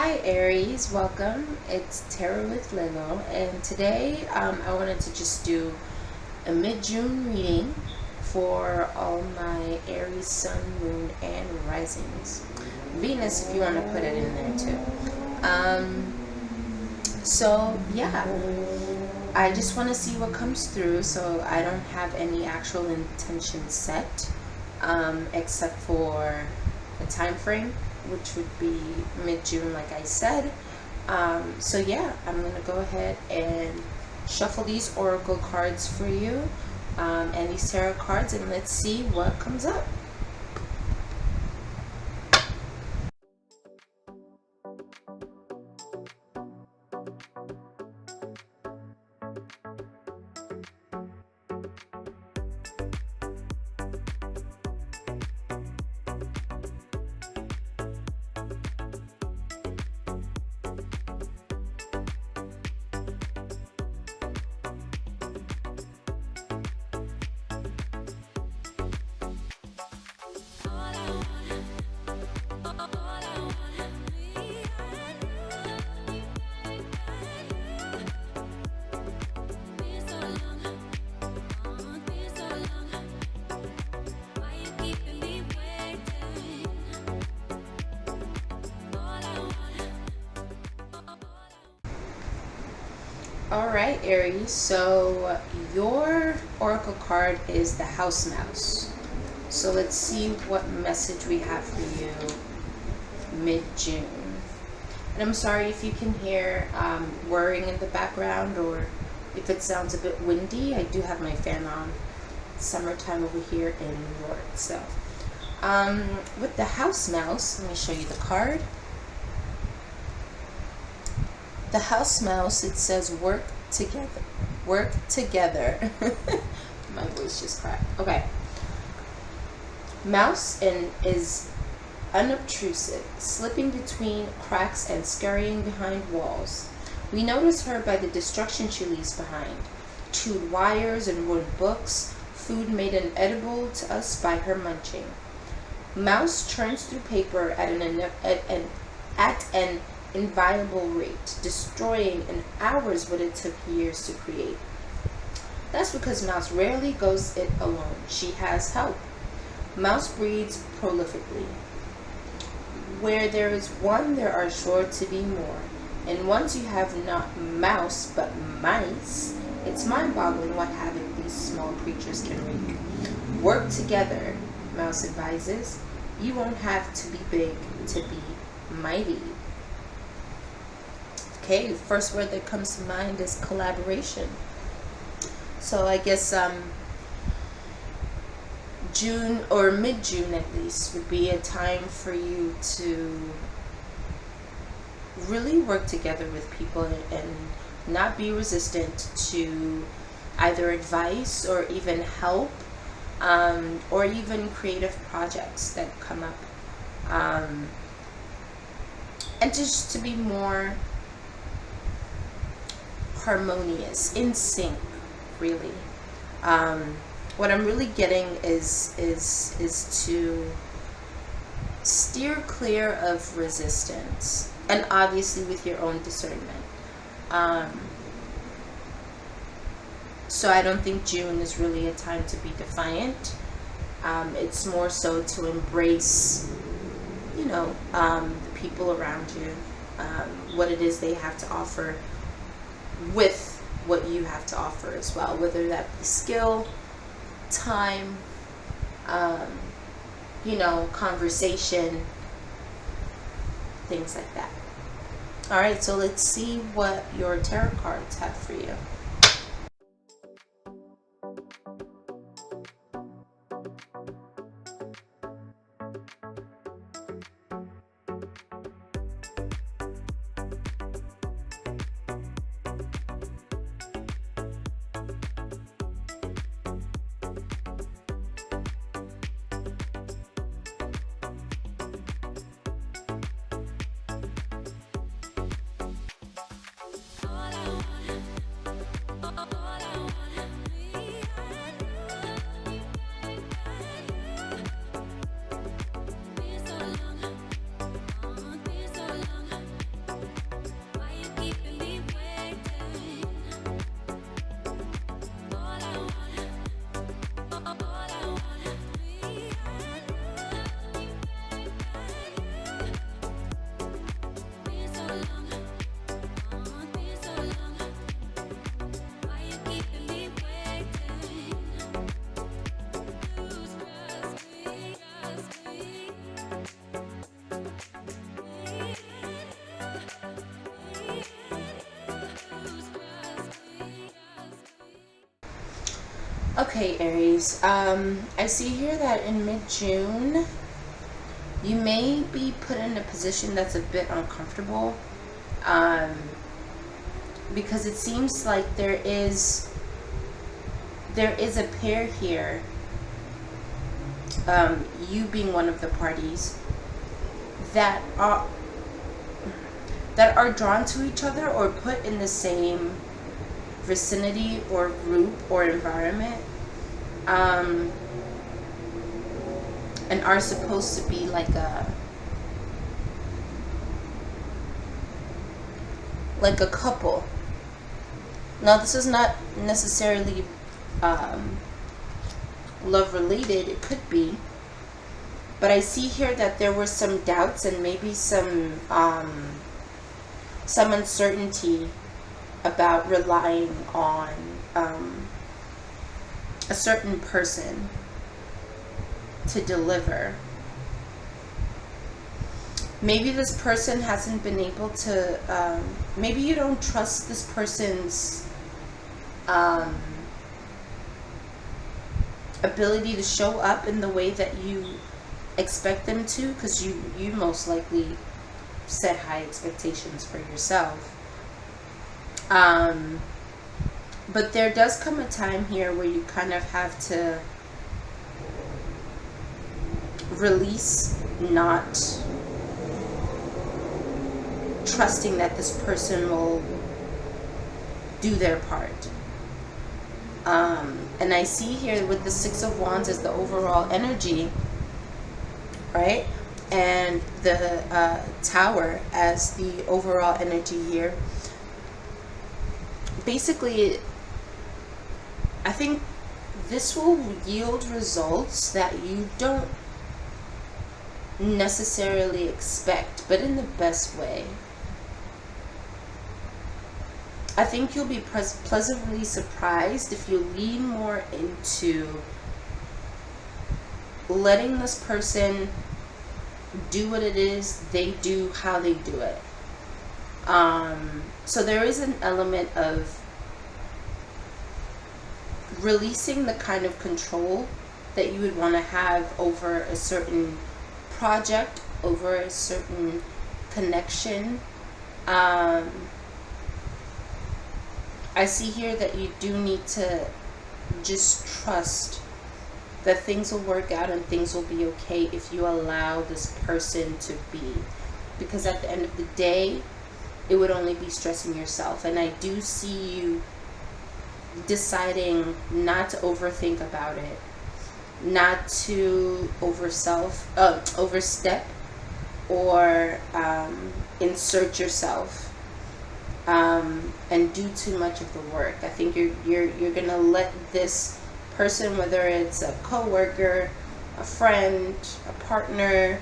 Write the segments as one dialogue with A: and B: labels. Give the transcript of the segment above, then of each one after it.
A: Hi Aries, welcome. It's Tarot with Lelo, and today I wanted to just do a mid-June reading for all my Aries sun, moon, and risings. Venus, if you want to put it in there too. So yeah, I just want to see what comes through. So I don't have any actual intention set, except for a time frame, which would be mid-June, like I said. So yeah, I'm gonna go ahead and shuffle these oracle cards for you, and these tarot cards, and let's see what comes up. Alright, Aries, so your oracle card is the house mouse. So let's see what message we have for you mid-June. And I'm sorry if you can hear whirring in the background, or if it sounds a bit windy. I do have my fan on. It's summertime over here in New York. So with the house mouse, let me show you the card. The house mouse, it says work together. Work together. My voice just cracked. Okay. Mouse is unobtrusive, slipping between cracks and scurrying behind walls. We notice her by the destruction she leaves behind. Chewed wires and ruined books, food made inedible to us by her munching. Mouse churns through paper at an inviolable rate, destroying in hours what it took years to create. That's because Mouse rarely goes it alone. She has help. Mouse breeds prolifically. Where there is one, there are sure to be more. And once you have not mouse, but mice, it's mind-boggling what havoc these small creatures can wreak. Work together, Mouse advises. You won't have to be big to be mighty. Okay, the first word that comes to mind is collaboration. So I guess June, or mid-June at least, would be a time for you to really work together with people and not be resistant to either advice or even help, or even creative projects that come up, and just to be more harmonious, in sync, really. What I'm really getting is to steer clear of resistance, and obviously with your own discernment. So I don't think June is really a time to be defiant. It's more so to embrace, the people around you, what it is they have to offer, with what you have to offer as well, whether that be skill, time, conversation, things like that. All right, so let's see what your tarot cards have for you. Okay, Aries. I see here that in mid-June, you may be put in a position that's a bit uncomfortable, um, because it seems like there is a pair here, you being one of the parties, that are drawn to each other or put in the same vicinity or group or environment, and are supposed to be like a couple. Now, this is not necessarily love related. It could be, but I see here that there were some doubts and maybe some uncertainty about relying on a certain person to deliver. Maybe this person hasn't been able to, maybe you don't trust this person's ability to show up in the way that you expect them to, because you most likely set high expectations for yourself. But there does come a time here where you kind of have to release not trusting that this person will do their part. And I see here with the Six of Wands as the overall energy, right? And the Tower as the overall energy here. Basically, I think this will yield results that you don't necessarily expect, but in the best way. I think you'll be pleasantly surprised if you lean more into letting this person do what it is they do, how they do it. So there is an element of releasing the kind of control that you would want to have over a certain project, over a certain connection. I see here that you do need to just trust that things will work out and things will be okay if you allow this person to be. Because at the end of the day, it would only be stressing yourself. And I do see you deciding not to overthink about it, not to overstep or insert yourself and do too much of the work. I think you're gonna let this person, whether it's a coworker, a friend, a partner,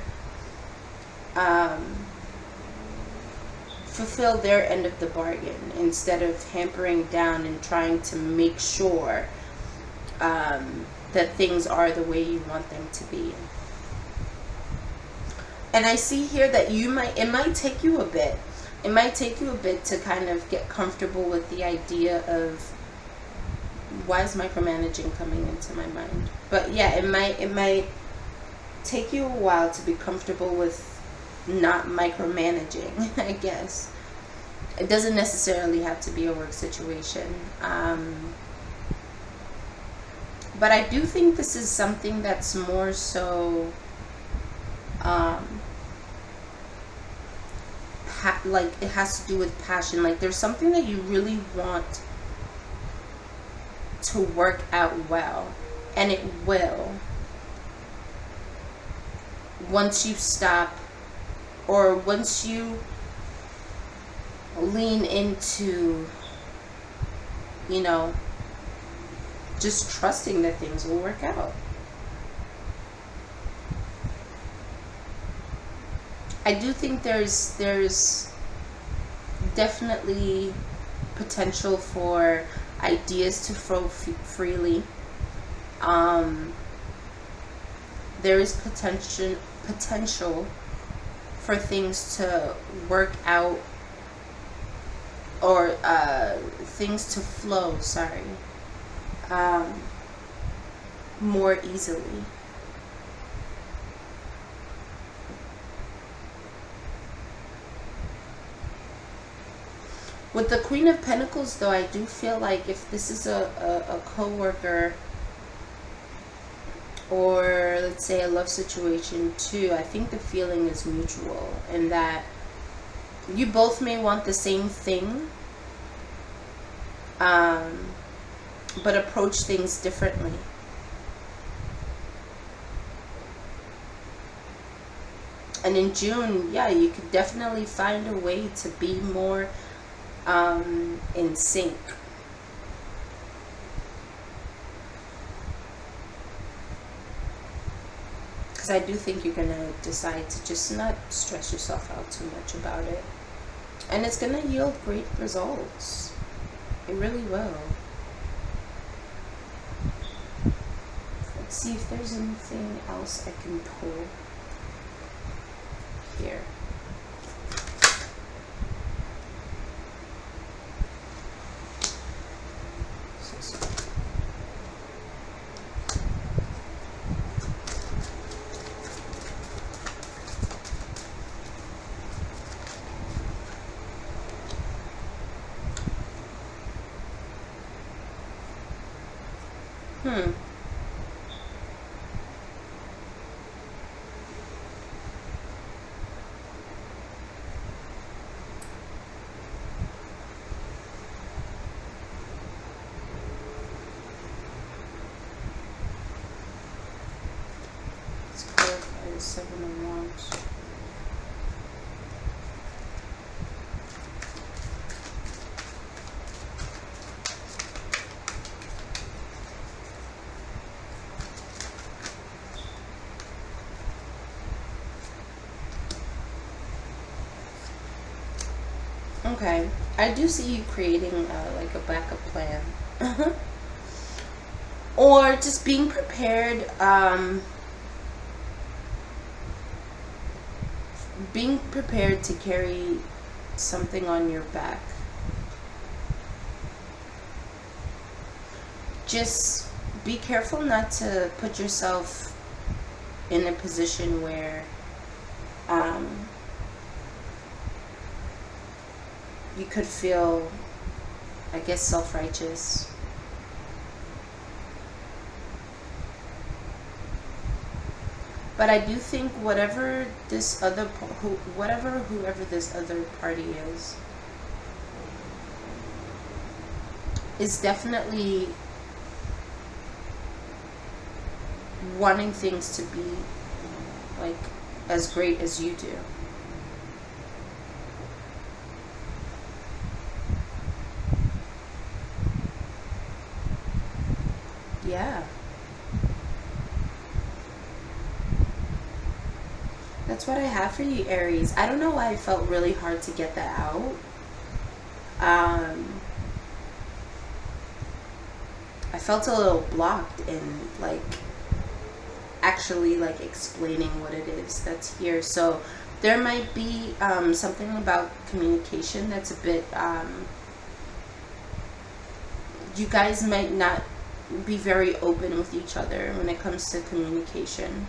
A: fulfill their end of the bargain instead of hampering down and trying to make sure that things are the way you want them to be. And I see here that it might take you a bit. It might take you a bit to kind of get comfortable with the idea of, why is micromanaging coming into my mind? But yeah, it might take you a while to be comfortable with not micromanaging, I guess. It doesn't necessarily have to be a work situation. But I do think this is something that's more so like it has to do with passion. Like there's something that you really want to work out well, and it will, once you stop, or once you lean into, just trusting that things will work out. I do think there's definitely potential for ideas to flow freely. There is potential for things to work out, or things to flow, sorry. more easily. With the Queen of Pentacles, though, I do feel like if this is a co-worker, or let's say a love situation too, I think the feeling is mutual, and that you both may want the same thing, but approach things differently. And in June, yeah, you could definitely find a way to be more in sync. Because I do think you're going to decide to just not stress yourself out too much about it. And it's going to yield great results. It really will. Let's see if there's anything else I can pull here. Let's clarify the 7 of Wands. Okay, I do see you creating like a backup plan. Or just being prepared, being prepared to carry something on your back. Just be careful not to put yourself in a position where you could feel, I guess, self-righteous. But I do think whoever this other party is definitely wanting things to be like as great as you do. Yeah. That's what I have for you, Aries. I don't know why I felt really hard to get that out. I felt a little blocked in like actually like explaining what it is that's here. So there might be something about communication that's a bit you guys might not be very open with each other when it comes to communication,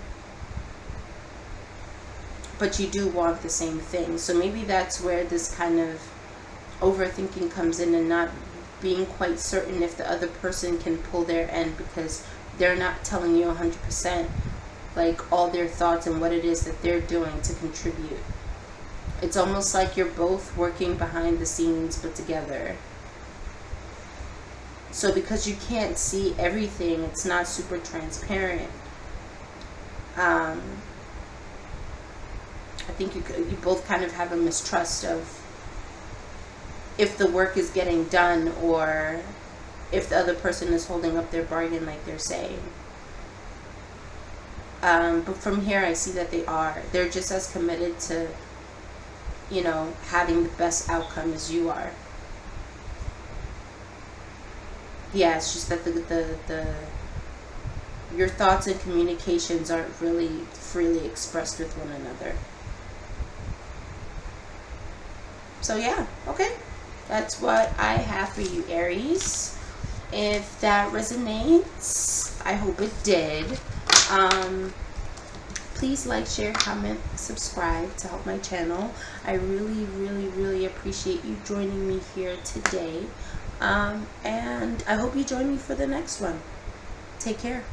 A: but you do want the same thing. So maybe that's where this kind of overthinking comes in, and not being quite certain if the other person can pull their end, because they're not telling you 100% like all their thoughts and what it is that they're doing to contribute. It's almost like you're both working behind the scenes but together. So because you can't see everything, it's not super transparent. I think you both kind of have a mistrust of if the work is getting done, or if the other person is holding up their bargain like they're saying. But from here I see that they are. They're just as committed to, you know, having the best outcome as you are. Yeah, it's just that your thoughts and communications aren't really freely expressed with one another. So yeah, okay. That's what I have for you, Aries. If that resonates, I hope it did. Please like, share, comment, subscribe to help my channel. I really, really, really appreciate you joining me here today. And I hope you join me for the next one. Take care.